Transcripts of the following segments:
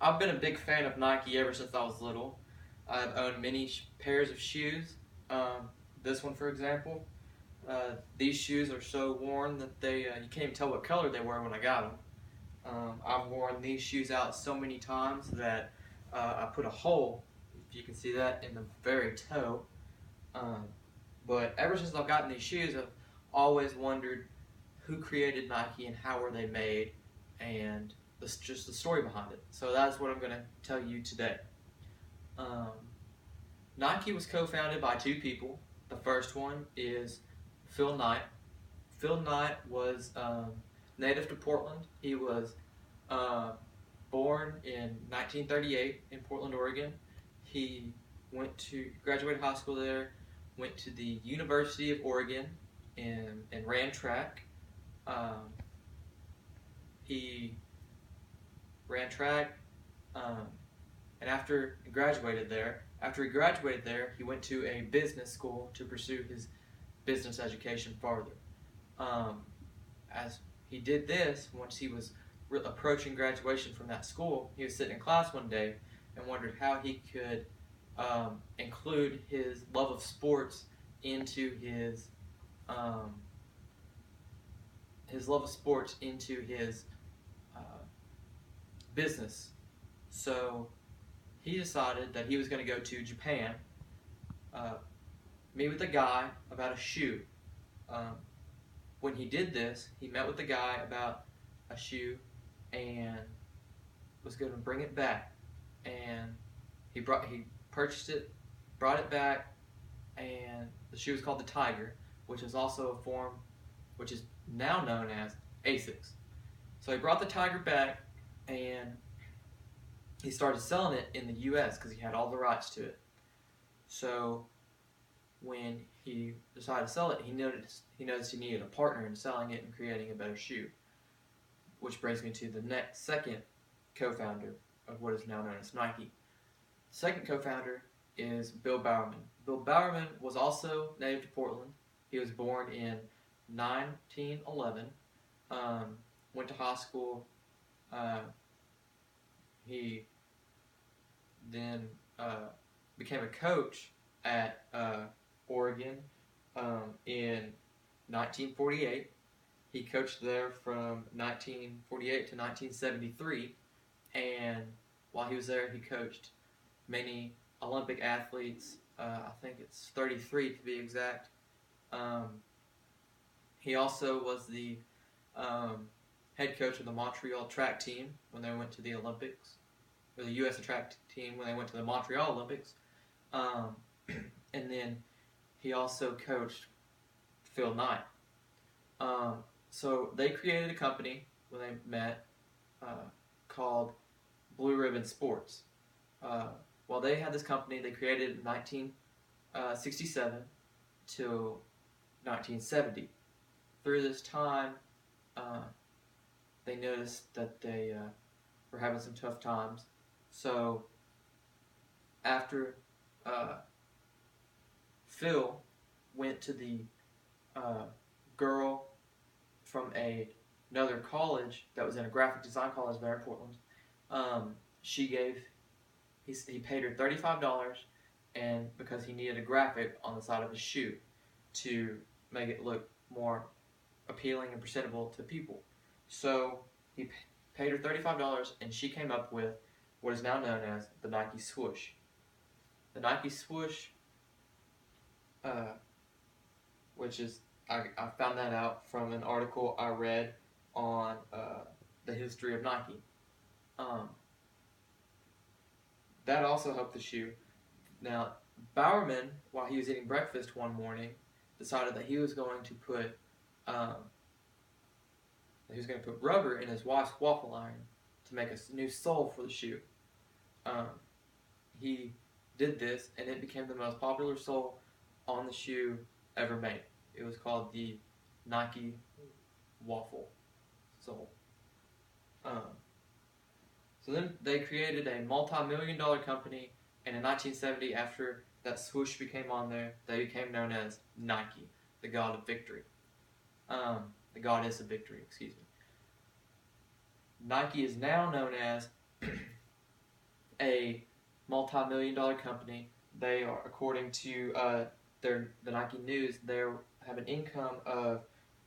I've been a big fan of Nike ever since I was little. I've owned many pairs of shoes. This one, for example, these shoes are so worn that you can't even tell what color they were when I got them. I've worn these shoes out so many times that I put a hole, if you can see that, in the very toe. Um, but ever since I've gotten these shoes, I've always wondered who created Nike and how were they made, and just the story behind it. So that's what I'm going to tell you today. Um, Nike was co-founded by two people. The first one is Phil Knight. Phil Knight was native to Portland. He was uh, born in 1938 in Portland, Oregon. He graduated high school there, went to the University of Oregon, and ran track. Um, he ran track, um, and after he graduated there, he went to a business school to pursue his business education farther. Um, as he did this, once he was approaching graduation from that school, he was sitting in class one day and wondered how he could include his love of sports into um, his uh, business. So he decided that he was going to go to Japan, uh, meet with a guy about a shoe. Um, when he did this, he met with the guy about a shoe and was going to bring it back. And he purchased it, brought it back, and the shoe was called the Tiger, which is also a form which is now known as Asics. So he brought the Tiger back and he started selling it in the U.S. because he had all the rights to it. So when he decided to sell it, he noticed he needed a partner in selling it and creating a better shoe. Which brings me to the second co-founder of what is now known as Nike. The second co-founder is Bill Bowerman. Bill Bowerman was also native to Portland. He was born in 1911. Went to high school. He then became a coach at Oregon in 1948. He coached there from 1948 to 1973, and while he was there, he coached many Olympic athletes. I think it's 33 to be exact. He also was the head coach of the Montreal track team when they went to the Olympics, or the U.S. track team when they went to the Montreal Olympics. And then he also coached Phil Knight. So they created a company when they met called Blue Ribbon Sports. While they had this company, they created it in 1967 to 1970. Through this time, they noticed that they were having some tough times. So after Phil went to the girl from another college that was in a graphic design college there in Portland, he paid her $35, and because he needed a graphic on the side of his shoe to make it look more appealing and presentable to people. So he paid her $35, and she came up with what is now known as the Nike Swoosh. The Nike Swoosh, which is, I found that out from an article I read on the history of Nike. That also helped the shoe. Now, Bowerman, while he was eating breakfast one morning, decided that he was going to put rubber in his wife's waffle iron to make a new sole for the shoe. He did this, and it became the most popular sole on the shoe ever made. It was called the Nike Waffle sole. So then they created a multi-million-dollar company, and in 1970, after that swoosh became on there, they became known as Nike, the god of victory. The goddess of victory, excuse me. Nike is now known as a multi-million-dollar company. They are, according to the Nike News, they have an income of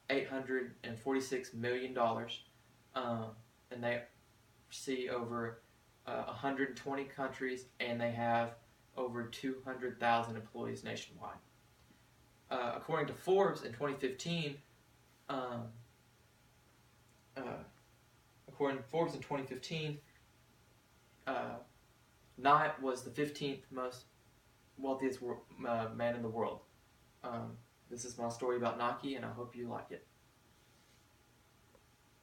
$846 million, and they see over 120 countries, and they have over 200,000 employees nationwide. According to Forbes in 2015, um, uh, Nye was the 15th most wealthiest man in the world. This is my story about Nike, and I hope you like it.